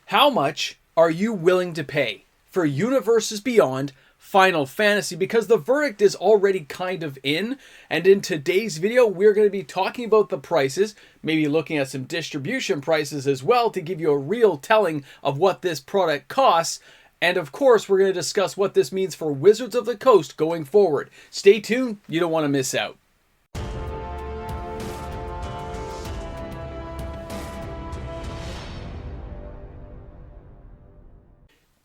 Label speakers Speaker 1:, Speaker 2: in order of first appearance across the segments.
Speaker 1: How much are you willing to pay for Universes Beyond Final Fantasy? Because the verdict is already kind of in, and in today's video we're going to be talking about the prices, maybe looking at some distribution prices as well to give you a real telling of what this product costs, and of course we're going to discuss what this means for Wizards of the Coast going forward. Stay tuned, you don't want to miss out.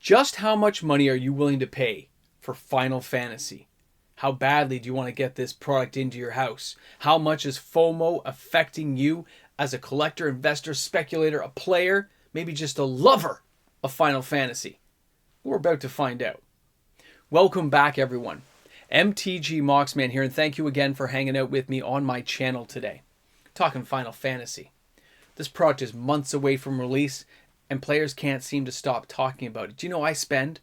Speaker 1: Just how much money are you willing to pay for Final Fantasy? How badly do you want to get this product into your house? How much is FOMO affecting you as a collector, investor, speculator, a player, maybe just a lover of Final Fantasy? We're about to find out. Welcome back, everyone. MTG Moxman here, and thank you again for hanging out with me on my channel today. Talking Final Fantasy. This product is months away from release, and players can't seem to stop talking about it. Do you know I spend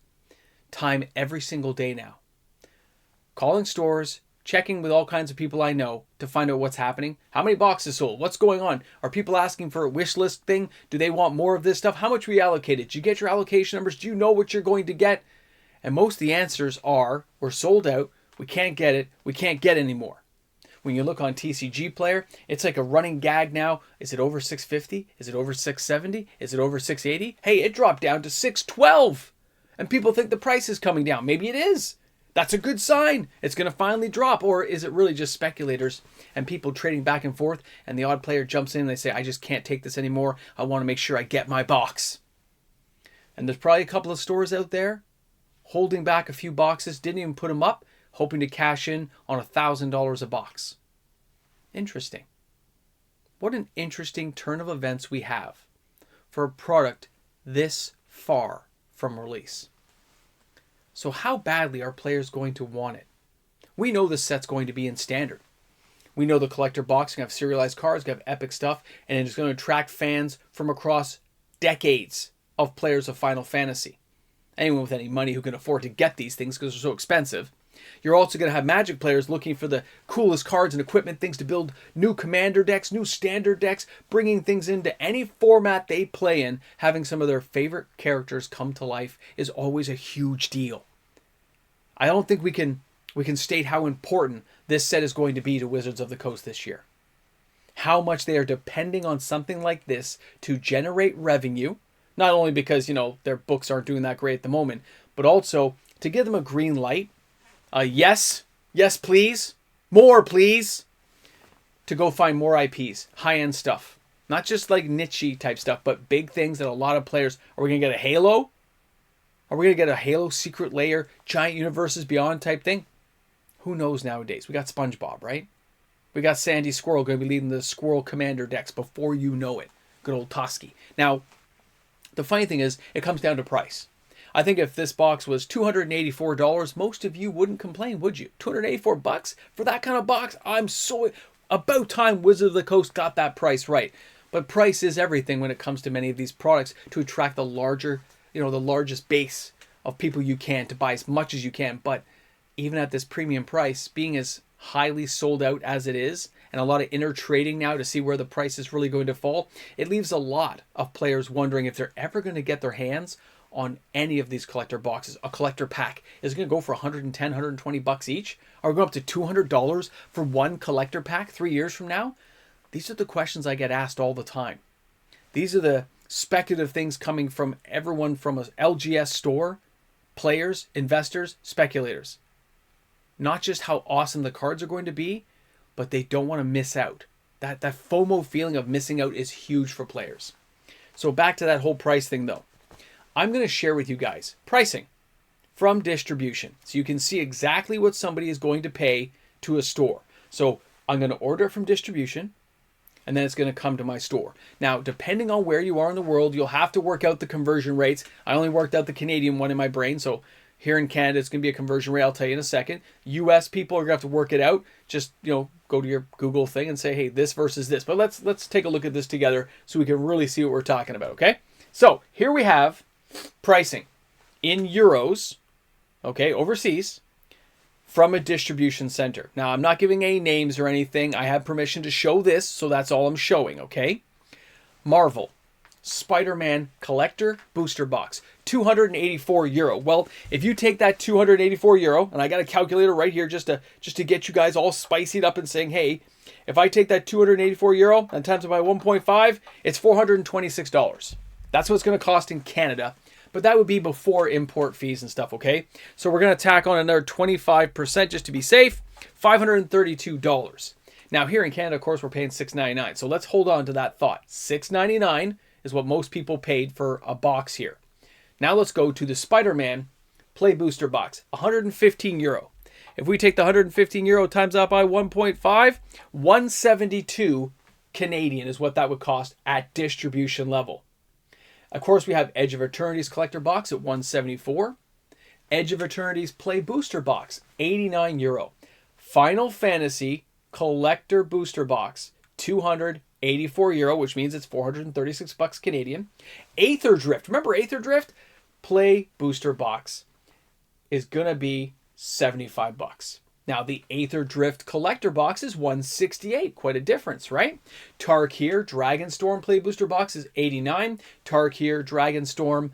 Speaker 1: time every single day now calling stores, checking with all kinds of people I know to find out what's happening? How many boxes sold? What's going on? Are people asking for a wish list thing? Do they want more of this stuff? How much reallocated? Did you get your allocation numbers? Do you know what you're going to get? And most of the answers are, we're sold out, we can't get it, we can't get any more. When you look on TCG Player, it's like a running gag now. Is it over 650? Is it over 670? Is it over 680? Hey, it dropped down to 612. And people think the price is coming down. Maybe it is. That's a good sign. It's going to finally drop. Or is it really just speculators and people trading back and forth, and the odd player jumps in and they say, I just can't take this anymore. I want to make sure I get my box. And there's probably a couple of stores out there holding back a few boxes, didn't even put them up, hoping to cash in on $1,000 a box. Interesting. What an interesting turn of events we have for a product this far from release. So how badly are players going to want it? We know the set's going to be in standard. We know the collector box can have serialized cards, can have epic stuff, and it's going to attract fans from across decades of players of Final Fantasy. Anyone with any money who can afford to get these things because they're so expensive. You're also going to have Magic players looking for the coolest cards and equipment, things to build new commander decks, new standard decks, bringing things into any format they play in. Having some of their favorite characters come to life is always a huge deal. I don't think we can state how important this set is going to be to Wizards of the Coast this year. How much they are depending on something like this to generate revenue, not only because, their books aren't doing that great at the moment, but also to give them a green light. Yes, please, more please, to go find more IPs, high-end stuff. Not just like niche-y type stuff, but big things that a lot of players, are we going to get a Halo? Are we going to get a Halo Secret Lair, Giant Universes Beyond type thing? Who knows nowadays? We got SpongeBob, right? We got Sandy Squirrel going to be leading the Squirrel Commander decks before you know it. Good old Toski. Now, the funny thing is, it comes down to price. I think if this box was $284, most of you wouldn't complain, would you? $284 for that kind of box? I'm so about time Wizard of the Coast got that price right. But price is everything when it comes to many of these products to attract the largest base of people you can to buy as much as you can. But even at this premium price, being as highly sold out as it is, and a lot of inner trading now to see where the price is really going to fall, it leaves a lot of players wondering if they're ever going to get their hands on any of these collector boxes. A collector pack is going to go for $110, $120 each. Are we going up to $200 for one collector pack 3 years from now? These are the questions I get asked all the time. These are the speculative things coming from everyone from a LGS store, players, investors, speculators. Not just how awesome the cards are going to be, but they don't want to miss out. That FOMO feeling of missing out is huge for players. So back to that whole price thing though. I'm going to share with you guys pricing from distribution so you can see exactly what somebody is going to pay to a store. So I'm going to order it from distribution, and then it's going to come to my store. Now, depending on where you are in the world, you'll have to work out the conversion rates. I only worked out the Canadian one in my brain, so here in Canada, it's going to be a conversion rate. I'll tell you in a second. US people are going to have to work it out. Just, go to your Google thing and say, hey, this versus this. But let's take a look at this together so we can really see what we're talking about, okay? So here we have pricing in euros, okay, overseas, from a distribution center. Now, I'm not giving any names or anything. I have permission to show this, so that's all I'm showing, okay? Marvel, Spider-Man Collector Booster Box, €284. Well, if you take that €284, and I got a calculator right here just to get you guys all spicied up and saying, hey, if I take that €284 and times it by 1.5, it's $426. That's what it's going to cost in Canada. But that would be before import fees and stuff, okay? So we're going to tack on another 25% just to be safe, $532. Now, here in Canada, of course, we're paying $6.99. So let's hold on to that thought. $6.99 is what most people paid for a box here. Now let's go to the Spider-Man Play Booster Box, €115. If we take the €115 times that by 1.5, 172 Canadian is what that would cost at distribution level. Of course, we have Edge of Eternity's Collector Box at €174. Edge of Eternity's Play Booster Box, €89. Final Fantasy Collector Booster Box, €284, which means it's $436 Canadian. Aetherdrift, remember Aetherdrift? Play Booster Box is going to be $75. Now, the Aetherdrift Collector Box is $168. Quite a difference, right? Tarkir Dragonstorm Play Booster Box is $89. Tarkir Dragonstorm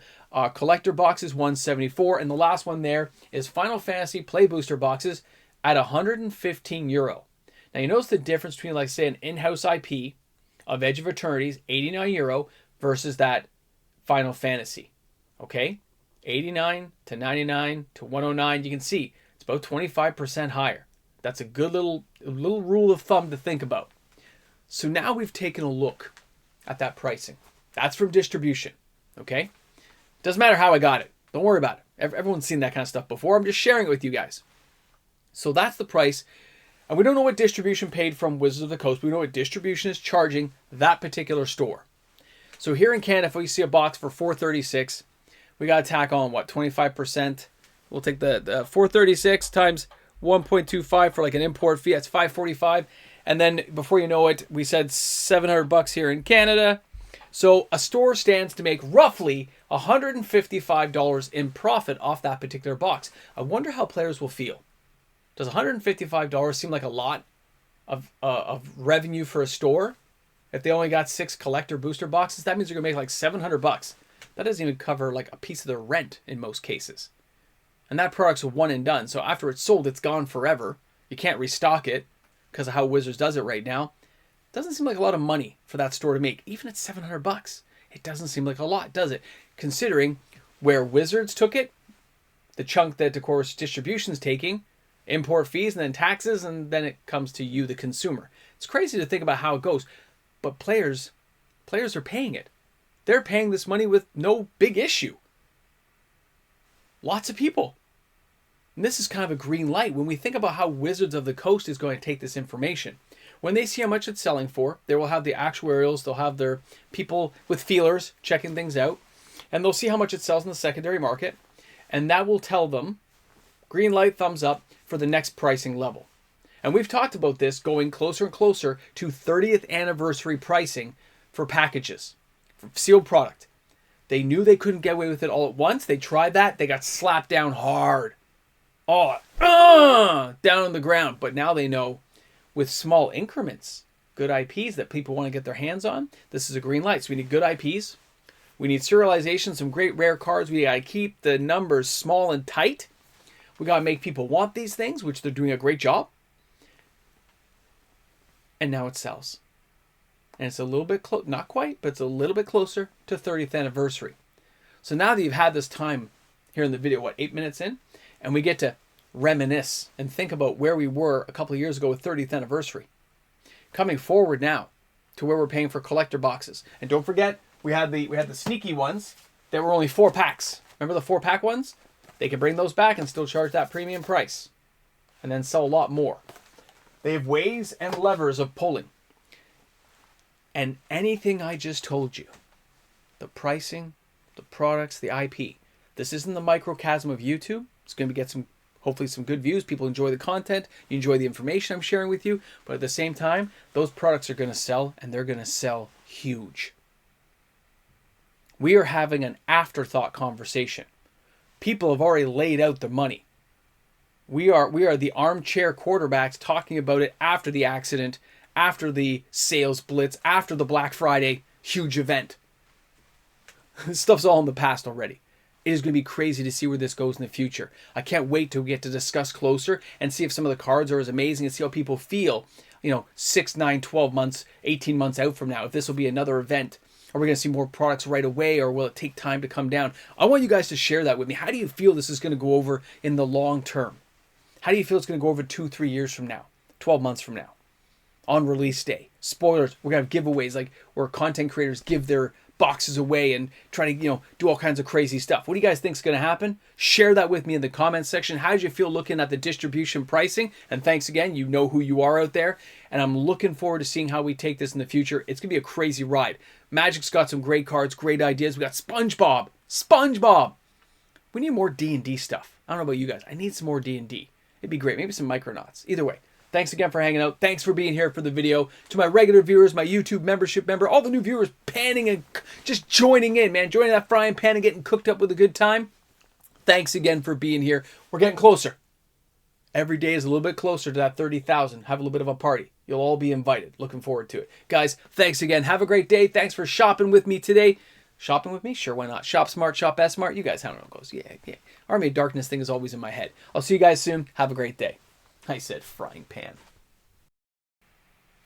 Speaker 1: Collector Box is $174. And the last one there is Final Fantasy Play Booster Boxes at €115. Now, you notice the difference between, like, say, an in-house IP of Edge of Eternity's €89 versus that Final Fantasy. Okay? 89 to 99 to 109. You can see it's about 25% higher. That's a good little rule of thumb to think about. So now we've taken a look at that pricing. That's from distribution. Okay? Doesn't matter how I got it. Don't worry about it. Everyone's seen that kind of stuff before. I'm just sharing it with you guys. So that's the price. And we don't know what distribution paid from Wizards of the Coast. We know what distribution is charging that particular store. So here in Canada, if we see a box for $436, we got to tack on, what, 25%? We'll take the $436 times 1.25 for like an import fee. That's $545. And then before you know it, we said $700 here in Canada. So a store stands to make roughly $155 in profit off that particular box. I wonder how players will feel. Does $155 seem like a lot of revenue for a store? If they only got 6 collector booster boxes, that means they're going to make like $700. That doesn't even cover like a piece of their rent in most cases. And that product's a one and done. So after it's sold, it's gone forever. You can't restock it because of how Wizards does it right now. It doesn't seem like a lot of money for that store to make. Even at $700, it doesn't seem like a lot, does it? Considering where Wizards took it, the chunk that, of course, distribution's taking, import fees and then taxes, and then it comes to you, the consumer. It's crazy to think about how it goes. But players are paying it. They're paying this money with no big issue. Lots of people. And this is kind of a green light when we think about how Wizards of the Coast is going to take this information. When they see how much it's selling for, they will have the actuarials, they'll have their people with feelers checking things out, and they'll see how much it sells in the secondary market, and that will tell them, green light, thumbs up, for the next pricing level. And we've talked about this going closer and closer to 30th anniversary pricing for packages, for sealed product. They knew they couldn't get away with it all at once. They tried that. They got slapped down hard. Down on the ground. But now they know with small increments, good IPs that people want to get their hands on, this is a green light. So we need good IPs. We need serialization, some great rare cards. We got to keep the numbers small and tight. We got to make people want these things, which they're doing a great job. And now it sells. And it's a little bit close, not quite, but it's a little bit closer to 30th anniversary. So now that you've had this time here in the video, 8 minutes in? And we get to reminisce and think about where we were a couple of years ago with 30th anniversary. Coming forward now to where we're paying for collector boxes. And don't forget, we had the sneaky ones that were only 4 packs. Remember the 4-pack ones? They can bring those back and still charge that premium price. And then sell a lot more. They have ways and levers of pulling. And anything I just told you, the pricing, the products, the IP, this isn't the microcosm of YouTube. It's going to get hopefully some good views. People enjoy the content. You enjoy the information I'm sharing with you. But at the same time, those products are going to sell, and they're going to sell huge. We are having an afterthought conversation. People have already laid out their money. We are the armchair quarterbacks talking about it after the accident, after the sales blitz, after the Black Friday huge event. This stuff's all in the past already. It is going to be crazy to see where this goes in the future. I can't wait till we get to discuss closer and see if some of the cards are as amazing and see how people feel, 6, 9, 12 months, 18 months out from now. If this will be another event, are we going to see more products right away, or will it take time to come down? I want you guys to share that with me. How do you feel this is going to go over in the long term? How do you feel it's going to go over 2, 3 years from now, 12 months from now? On release day. Spoilers, we're going to have giveaways like where content creators give their boxes away and try to, do all kinds of crazy stuff. What do you guys think is going to happen? Share that with me in the comments section. How did you feel looking at the distribution pricing? And thanks again, you know who you are out there. And I'm looking forward to seeing how we take this in the future. It's going to be a crazy ride. Magic's got some great cards, great ideas. We got SpongeBob. SpongeBob. We need more D&D stuff. I don't know about you guys. I need some more D&D. It'd be great. Maybe some Micronauts. Either way. Thanks again for hanging out. Thanks for being here for the video. To my regular viewers, my YouTube membership member, all the new viewers panning and just joining in, man. Joining that frying pan and getting cooked up with a good time. Thanks again for being here. We're getting closer. Every day is a little bit closer to that 30,000. Have a little bit of a party. You'll all be invited. Looking forward to it. Guys, thanks again. Have a great day. Thanks for shopping with me today. Shopping with me? Sure, why not? Shop smart, shop S smart. You guys how it goes. Yeah. Army of Darkness thing is always in my head. I'll see you guys soon. Have a great day. I said frying pan.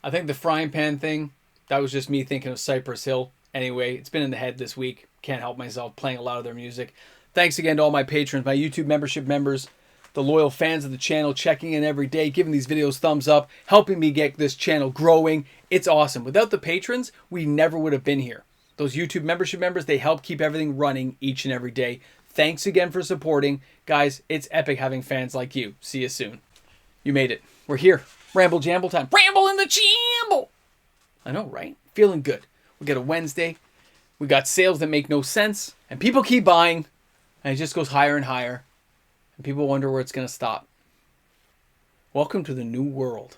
Speaker 1: I think the frying pan thing, that was just me thinking of Cypress Hill. Anyway, it's been in the head this week. Can't help myself playing a lot of their music. Thanks again to all my patrons, my YouTube membership members, the loyal fans of the channel, checking in every day, giving these videos thumbs up, helping me get this channel growing. It's awesome. Without the patrons, we never would have been here. Those YouTube membership members, they help keep everything running each and every day. Thanks again for supporting. Guys, it's epic having fans like you. See you soon. You made it. We're here. Ramble jamble time. Ramble in the jamble. I know, right? Feeling good. We got a Wednesday. We got sales that make no sense. And people keep buying. And it just goes higher and higher. And people wonder where it's going to stop. Welcome to the new world.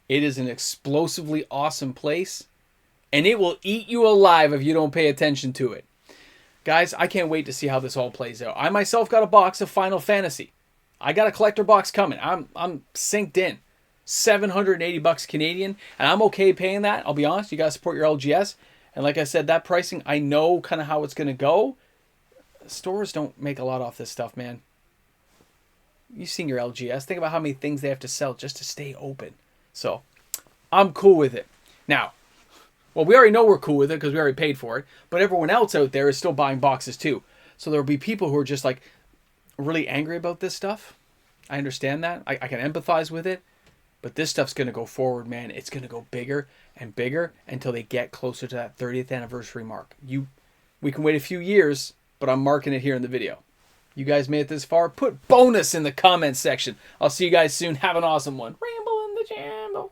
Speaker 1: It is an explosively awesome place. And it will eat you alive if you don't pay attention to it. Guys, I can't wait to see how this all plays out. I myself got a box of Final Fantasy. I got a collector box coming. I'm synced in. $780 Canadian, and I'm okay paying that. I'll be honest, you guys support your LGS. And like I said, that pricing, I know kind of how it's going to go. Stores don't make a lot off this stuff, man. You've seen your LGS. Think about how many things they have to sell just to stay open. So, I'm cool with it. Now, well, we already know we're cool with it because we already paid for it. But everyone else out there is still buying boxes too. So there will be people who are just like really angry about this stuff. I understand that. I can empathize with it. But this stuff's going to go forward, man. It's going to go bigger and bigger until they get closer to that 30th anniversary mark. We can wait a few years, but I'm marking it here in the video. You guys made it this far? Put bonus in the comments section. I'll see you guys soon. Have an awesome one. Ramble in the jamble.